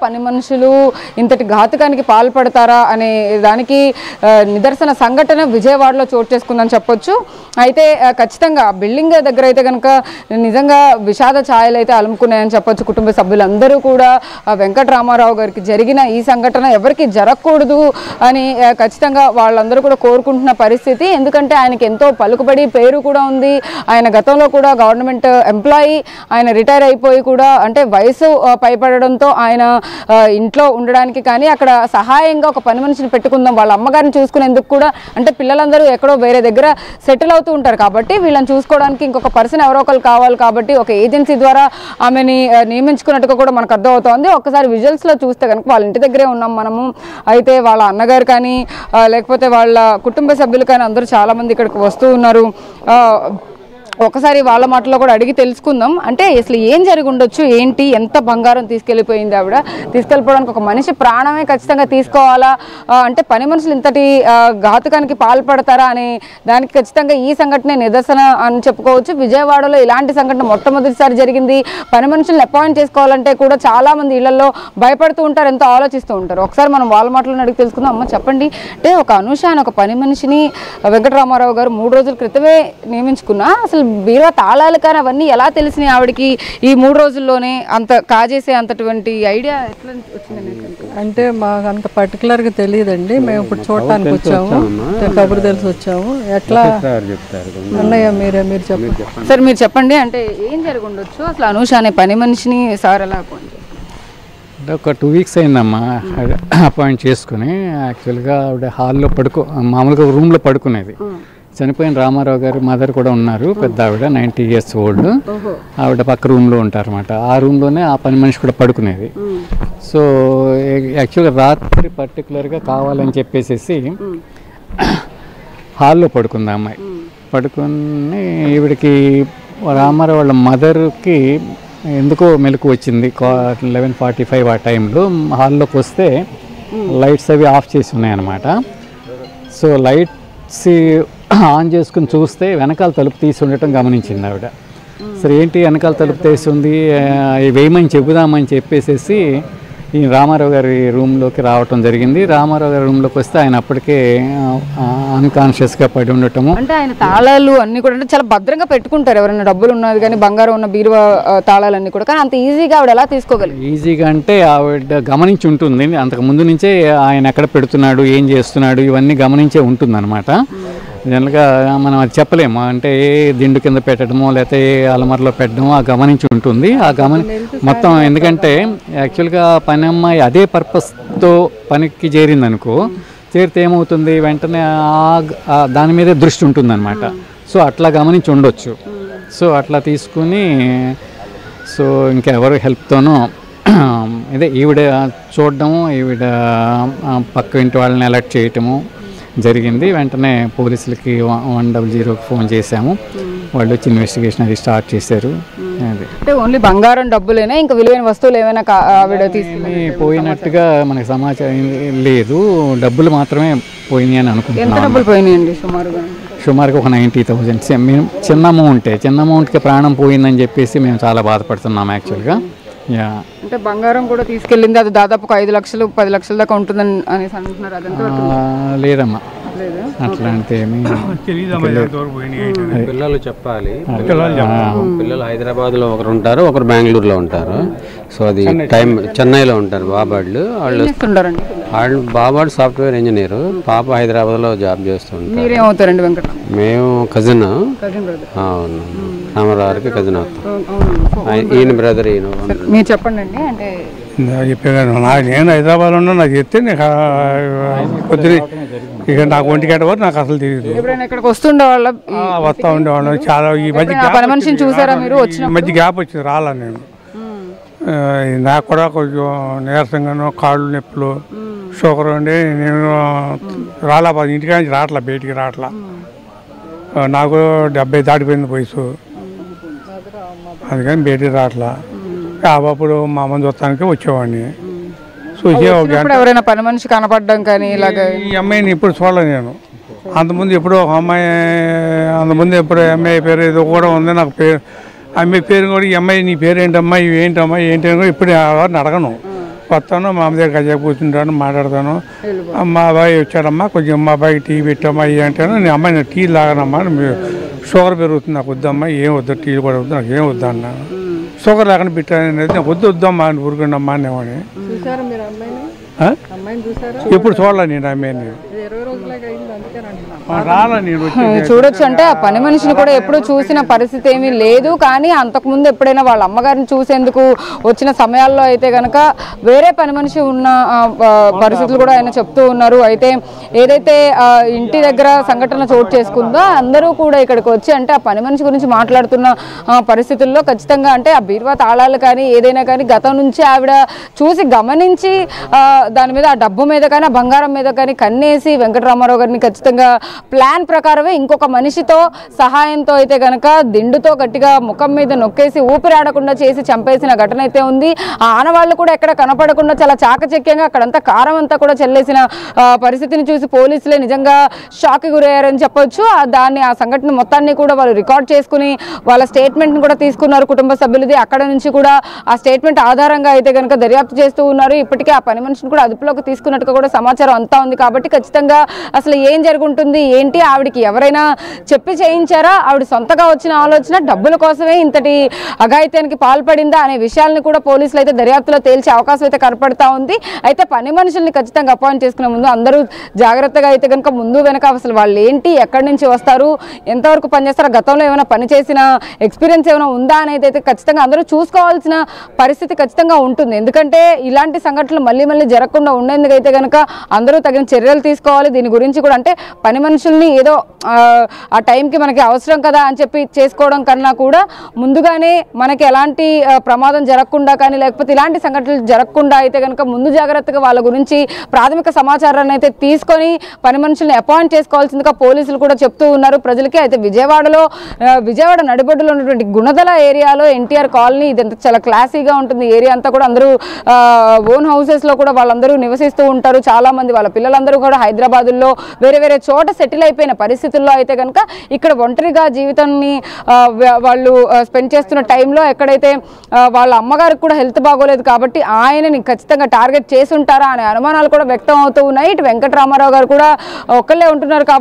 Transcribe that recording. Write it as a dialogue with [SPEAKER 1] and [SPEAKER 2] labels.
[SPEAKER 1] పని మనుషులు ఇంతటి ఘాతుకానికి పాల్పడతారా అనే దానికి నిదర్శన సంఘటన విజయవాడలో చోటు చేసుకుందని చెప్పొచ్చు. అయితే ఖచ్చితంగా బిల్డింగ్ దగ్గర అయితే కనుక నిజంగా విషాద ఛాయలు అయితే అలుముకున్నాయని చెప్పొచ్చు. కుటుంబ సభ్యులందరూ కూడా వెంకటరామారావు గారికి జరిగిన ఈ సంఘటన ఎవరికి జరగకూడదు అని ఖచ్చితంగా వాళ్ళందరూ కూడా కోరుకుంటున్న పరిస్థితి. ఎందుకంటే ఆయనకి ఎంతో పలుకుబడి పేరు కూడా ఉంది. ఆయన గతంలో కూడా గవర్నమెంట్ ఎంప్లాయీ, ఆయన రిటైర్ అయిపోయి కూడా అంటే వయసు పైపడడంతో ఆయన ఇంట్లో ఉండడానికి కానీ అక్కడ సహాయంగా ఒక పని మనిషిని పెట్టుకుందాం, వాళ్ళ అమ్మగారిని చూసుకునేందుకు కూడా అంటే పిల్లలందరూ ఎక్కడో వేరే దగ్గర సెటిల్ అవుతూ ఉంటారు కాబట్టి వీళ్ళని చూసుకోవడానికి ఇంకొక పర్సన్ ఎవరో ఒకరు కావాలి కాబట్టి ఒక ఏజెన్సీ ద్వారా ఆమెని నియమించుకున్నట్టుగా కూడా మనకు అర్థమవుతోంది. ఒక్కసారి విజువల్స్లో చూస్తే కనుక వాళ్ళ ఇంటి దగ్గరే ఉన్నాం మనము. అయితే వాళ్ళ అన్నగారు కానీ లేకపోతే వాళ్ళ కుటుంబ సభ్యులు కానీ అందరూ చాలామంది ఇక్కడికి వస్తూ ఉన్నారు. ఒకసారి వాళ్ళ మాటలో కూడా అడిగి తెలుసుకుందాం. అంటే అసలు ఏం జరిగి ఉండొచ్చు, ఏంటి, ఎంత బంగారం తీసుకెళ్ళిపోయింది ఆవిడ, తీసుకెళ్ళిపోవడానికి ఒక మనిషి ప్రాణమే ఖచ్చితంగా తీసుకోవాలా, అంటే పని మనుషులు ఇంతటి ఘాతుకానికి పాల్పడతారా అనే దానికి ఖచ్చితంగా ఈ సంఘటనే నిదర్శన అని చెప్పుకోవచ్చు. విజయవాడలో ఇలాంటి సంఘటన మొట్టమొదటిసారి జరిగింది. పని మనుషులను అపాయింట్ చేసుకోవాలంటే కూడా చాలా మంది ఇళ్లలో భయపడుతూ ఉంటారు, ఎంతో ఆలోచిస్తూ ఉంటారు. ఒకసారి మనం వాళ్ళ మాటలను అడిగి తెలుసుకుందాం. అమ్మ చెప్పండి, అంటే ఒక అనూష అని ఒక పని మనిషిని వెంకటరామారావు గారు 3 రోజుల క్రితమే నియమించుకున్నా, అసలు బీరువా తాళాలు కానీ అవన్నీ ఎలా తెలిసినాయి ఆవిడకి ఈ 3 రోజుల్లోనే అంత కాజేసే అంతటువంటి ఐడియా ఎట్లా వచ్చిందండి?
[SPEAKER 2] అంటే మాకు అంత పర్టికులర్గా తెలియదండి. మేము ఇప్పుడు చూడటానికి వచ్చాము, కబురు తెలిసి వచ్చాము. ఎట్లా అన్నయ్య మీరు చెప్పండి
[SPEAKER 1] సార్, మీరు చెప్పండి. అంటే ఏం జరిగి ఉండొచ్చు, అసలు అనూష అనే పని మనిషిని సార్ ఎలా అపాయింట్?
[SPEAKER 3] ఒక 2 వీక్స్ అయిందమ్మా అపాయింట్ చేసుకుని. యాక్చువల్గా ఆవిడ హాల్లో మామూలుగా రూమ్లో పడుకునేది. చనిపోయిన రామారావు గారు మదర్ కూడా ఉన్నారు, పెద్ద ఆవిడ 90 years ఓల్డ్. ఆవిడ పక్క రూమ్లో ఉంటారన్నమాట. ఆ రూమ్లోనే ఆ పని మనిషి కూడా పడుకునేది. సో యాక్చువల్గా రాత్రి పర్టికులర్గా కావాలని చెప్పేసి హాల్లో పడుకుంది అమ్మాయి. పడుకుని ఈవిడికి రామారావు వాళ్ళ మదర్కి ఎందుకో మెలకు వచ్చింది. 11:45 ఆ టైంలో హాల్లోకి వస్తే లైట్స్ అవి ఆఫ్ చేసి ఉన్నాయన్నమాట. సో లైట్స్ ఆన్ చేసుకుని చూస్తే వెనకాల తలుపు తీసి ఉండటం గమనించింది ఆవిడ. సరే ఏంటి వెనకాల తలుపు తీసి ఉంది, వేయమని చెబుదామని చెప్పేసి ఈ రామారావు గారి రూమ్లోకి రావటం జరిగింది. రామారావు గారి రూమ్లోకి వస్తే ఆయన అప్పటికే అన్కాన్షియస్గా పడి ఉండటము.
[SPEAKER 1] అంటే ఆయన తాళాలు అన్నీ కూడా అంటే చాలా భద్రంగా పెట్టుకుంటారు, ఎవరైనా డబ్బులు ఉన్నది కానీ బంగారం ఉన్న బీరువా తాళాలన్నీ కూడా, కానీ అంత ఈజీగా ఆవిడ ఎలా తీసుకోగలరు?
[SPEAKER 3] ఈజీగా అంటే ఆవిడ గమనించి ఉంటుంది. అంతకు ముందు నుంచే ఆయన ఎక్కడ పెడుతున్నాడు, ఏం చేస్తున్నాడు ఇవన్నీ గమనించే ఉంటుంది అనమాట. జనరల్గా మనం అది చెప్పలేము, అంటే ఏ దిండు కింద పెట్టడమో లేకపోతే ఏ అలమరలో పెట్టడమో ఆ గమనించి ఉంటుంది. ఆ మొత్తం ఎందుకంటే యాక్చువల్గా పని అమ్మాయి అదే పర్పస్తో పనికి చేరిందనుకో, చేరితే ఏమవుతుంది వెంటనే దాని మీదే దృష్టి ఉంటుందన్నమాట. సో అట్లా గమనించి ఉండొచ్చు. సో అట్లా తీసుకుని సో ఇంకెవరు హెల్ప్తోనో ఇదే ఈవిడ చూడడము, ఈవిడ పక్క ఇంటి వాళ్ళని అలర్ట్ చేయటము జరిగింది. వెంటనే పోలీసులకి 100కి ఫోన్ చేశాము. వాళ్ళు వచ్చి ఇన్వెస్టిగేషన్ అది స్టార్ట్ చేశారు.
[SPEAKER 1] అంటే ఓన్లీ బంగారం డబ్బులేనా, ఇంకా విలువైన వస్తువులు ఏమైనా ఆవిడ తీసుకుని
[SPEAKER 3] పోయినట్టుగా మనకు సమాచారం లేదు. డబ్బులు మాత్రమే పోయినాయి అని అనుకుంటున్నాం.
[SPEAKER 1] ఎంత డబ్బులు పోయినాయండి
[SPEAKER 3] సుమారుగా ఒక 90,000. మేము చిన్న అమౌంట్కి ప్రాణం పోయిందని చెప్పేసి మేము చాలా బాధపడుతున్నాం యాక్చువల్గా.
[SPEAKER 1] అంటే బంగారం కూడా తీసుకెళ్ళింది, అది దాదాపు 5 లక్షలు 10 లక్షల దాకా ఉంటుందని అనేసి అంటున్నారు. అదంతా
[SPEAKER 3] లేదమ్మా, అట్లాంటి
[SPEAKER 4] పిల్లలు చెప్పాలి. పిల్లలు హైదరాబాద్లో ఒకరు ఉంటారు, ఒకరు బెంగళూరులో ఉంటారు. సో అది చెన్నైలో ఉంటారు బాబాళ్ళు. వాళ్ళు బాబాడు సాఫ్ట్వేర్ ఇంజనీర్, పాప హైదరాబాద్లో జాబ్ చేస్తుంటారు. మేము కజిన్, అవును రామారావుకి కజిన్ అవుతాం. ఈయన బ్రదర్. ఈయన
[SPEAKER 1] మీరు చెప్పండి అండి. అంటే
[SPEAKER 5] చెప్పాను నేను హైదరాబాద్లో ఉన్నా, నాకు చెప్తే నీకు పొద్దున ఇక నాకు ఒంటిగంట వరకు నాకు అసలు తెలియదు.
[SPEAKER 1] ఇక్కడికి వస్తుండే వాళ్ళ
[SPEAKER 5] వస్తూ ఉండేవాళ్ళం. చాలా ఈ మధ్య
[SPEAKER 1] చూసారా మీరు?
[SPEAKER 5] మధ్య గ్యాప్ వచ్చింది, రాలా నేను. నాకు కూడా కొంచెం నీరసంగాను, కాళ్ళు నొప్పులు, షుగర్ ఉండి నేను రాలా, ఇంటికా నుంచి రావట్లా, బయటికి రావట్లా. నాకు 70 దాటిపోయింది వయసు, అందుకని బయటికి రావట్లా. అప్పుడు మా అమ్మ చూస్తానికి వచ్చేవాడిని. చూసి
[SPEAKER 1] ఎవరైనా పని మనిషి కనపడడం కానీ ఇలాగ.
[SPEAKER 5] ఈ అమ్మాయిని ఇప్పుడు చూడలేదు నేను. అంతకుముందు ఎప్పుడో ఒక అమ్మాయి, అంతకుముందు ఎప్పుడు అమ్మాయి పేరు ఏదో కూడా ఉంది నాకు పేరు, అమ్మాయి పేరు కూడా ఈ అమ్మాయి నీ పేరు ఏంటమ్మా, ఇవి ఏంటమ్మా ఏంటి అని కూడా ఇప్పుడు ఎవరిని అడగను. వస్తాను మా అమ్మ దగ్గర కాసేపు కూర్చుంటాను, మాట్లాడతాను. మా అబ్బాయి వచ్చాడమ్మా, కొంచెం మా అబ్బాయికి టీ పెట్టమ్మా ఇవి అంటాను. నేను అమ్మాయి నేను టీ తాగనమ్మా, షుగర్ పెరుగుతుంది నాకు వద్దమ్మా, ఏం వద్దు టీ కూడా వద్దు నాకు ఏం వద్దు అన్నాను. షుగర్ లేకుండా పెట్టాను నాకు వద్దమ్మా అని ఊరుకుండమ్మా అనేవాడిని.
[SPEAKER 2] చూసారా మీరు అమ్మాయిని? అమ్మాయిని చూసారా?
[SPEAKER 5] ఎప్పుడు చూడాలి నేను అమ్మాయిని,
[SPEAKER 2] 20 రోజులాగా అయింది అందుకేనంటున్నాను.
[SPEAKER 5] రాలా నేను
[SPEAKER 1] చూడొచ్చు. అంటే ఆ పని మనిషిని కూడా ఎప్పుడు చూసిన పరిస్థితి ఏమీ లేదు. కానీ అంతకుముందు ఎప్పుడైనా వాళ్ళ అమ్మగారిని చూసేందుకు వచ్చిన సమయాల్లో అయితే కనుక వేరే పని మనిషి ఉన్న పరిస్థితులు కూడా ఆయన చెప్తూ ఉన్నారు. అయితే ఏదైతే ఇంటి దగ్గర సంఘటన చోటు చేసుకుందో అందరూ కూడా ఇక్కడికి వచ్చి అంటే ఆ పని మనిషి గురించి మాట్లాడుతున్న పరిస్థితుల్లో ఖచ్చితంగా అంటే ఆ బీరువా తాళాలు కానీ ఏదైనా కానీ గతం నుంచి ఆవిడ చూసి గమనించి దాని మీద ఆ డబ్బు మీద కానీ ఆ బంగారం మీద కానీ కన్నేసి వెంకటరామారావు గారిని ఖచ్చితంగా ప్లాన్ ప్రకారమే ఇంకొక మనిషితో సహాయంతో అయితే కనుక దిండుతో గట్టిగా ముఖం మీద నొక్కేసి ఊపిరాడకుండా చేసి చంపేసిన ఘటన అయితే ఉంది. ఆ ఆనవాళ్ళు కూడా ఎక్కడ కనపడకుండా చాలా చాకచక్యంగా అక్కడంతా కారం అంతా కూడా చెల్లేసిన పరిస్థితిని చూసి పోలీసులే నిజంగా షాక్కి గురయ్యారని చెప్పొచ్చు. ఆ సంఘటన మొత్తాన్ని కూడా వాళ్ళు రికార్డ్ చేసుకుని వాళ్ళ స్టేట్మెంట్ని కూడా తీసుకున్నారు కుటుంబ సభ్యులది. అక్కడ నుంచి కూడా ఆ స్టేట్మెంట్ ఆధారంగా అయితే కనుక దర్యాప్తు చేస్తూ ఉన్నారు. ఇప్పటికే ఆ పని మనిషిని కూడా అదుపులోకి తీసుకున్నట్టుగా కూడా సమాచారం అంతా ఉంది. కాబట్టి ఖచ్చితంగా అసలు ఏం జరుగుంటుంది ఏంటి, ఆవిడికి ఎవరైనా చెప్పి చేయించారా, ఆవిడ సొంతగా వచ్చిన ఆలోచన డబ్బుల కోసమే ఇంతటి అఘాయిత్యానికి పాల్పడిందా అనే విషయాలను కూడా పోలీసులు అయితే దర్యాప్తులో తేల్చే అవకాశం అయితే కనపడతా ఉంది. అయితే పని మనుషుల్ని ఖచ్చితంగా అపాయింట్ చేసుకునే ముందు అందరూ జాగ్రత్తగా అయితే కనుక ముందు వెనక అసలు వాళ్ళు ఏంటి, ఎక్కడి నుంచి వస్తారు, ఎంతవరకు పనిచేస్తారో, గతంలో ఏమైనా పనిచేసిన ఎక్స్పీరియన్స్ ఏమైనా ఉందా అనేది అయితే ఖచ్చితంగా అందరూ చూసుకోవాల్సిన పరిస్థితి ఖచ్చితంగా ఉంటుంది. ఎందుకంటే ఇలాంటి సంఘటనలు మళ్ళీ మళ్ళీ జరగకుండా ఉండేందుకు అయితే కనుక అందరూ తగిన చర్యలు తీసుకోవాలి. దీని గురించి కూడా అంటే పని మనుషుల్ని ఏదో ఆ టైంకి మనకి అవసరం కదా అని చెప్పి చేసుకోవడం కన్నా కూడా ముందుగానే మనకి ఎలాంటి ప్రమాదం జరగకుండా కానీ లేకపోతే ఇలాంటి సంఘటనలు జరగకుండా అయితే కనుక ముందు జాగ్రత్తగా వాళ్ళ గురించి ప్రాథమిక సమాచారాన్ని అయితే తీసుకొని పని మనుషుల్ని అపాయింట్ చేసుకోవాల్సిందిగా పోలీసులు కూడా చెప్తూ ఉన్నారు ప్రజలకి. అయితే విజయవాడ నడిబొడ్డులో ఉన్నటువంటి గుణదల ఏరియాలో ఎన్టీఆర్ కాలనీ ఇదంతా చాలా క్లాసీగా ఉంటుంది. ఏరియా అంతా కూడా అందరూ ఓన్ హౌసెస్లో కూడా వాళ్ళందరూ నివసిస్తూ ఉంటారు. చాలామంది వాళ్ళ పిల్లలందరూ కూడా హైదరాబాదుల్లో వేరే వేరే చోట సెటిల్ అయిపోయిన పరిస్థితుల్లో అయితే కనుక ఇక్కడ ఒంటరిగా జీవితాన్ని వాళ్ళు స్పెండ్ చేస్తున్న టైంలో ఎక్కడైతే వాళ్ళ అమ్మగారికి కూడా హెల్త్ బాగోలేదు కాబట్టి ఆయనని ఖచ్చితంగా టార్గెట్ చేసి ఉంటారా అనే అనుమానాలు కూడా వ్యక్తం అవుతూ ఉన్నాయి. ఇటు వెంకటరామారావు గారు కూడా ఒక్కళ్ళే ఉంటున్నారు కాబట్టి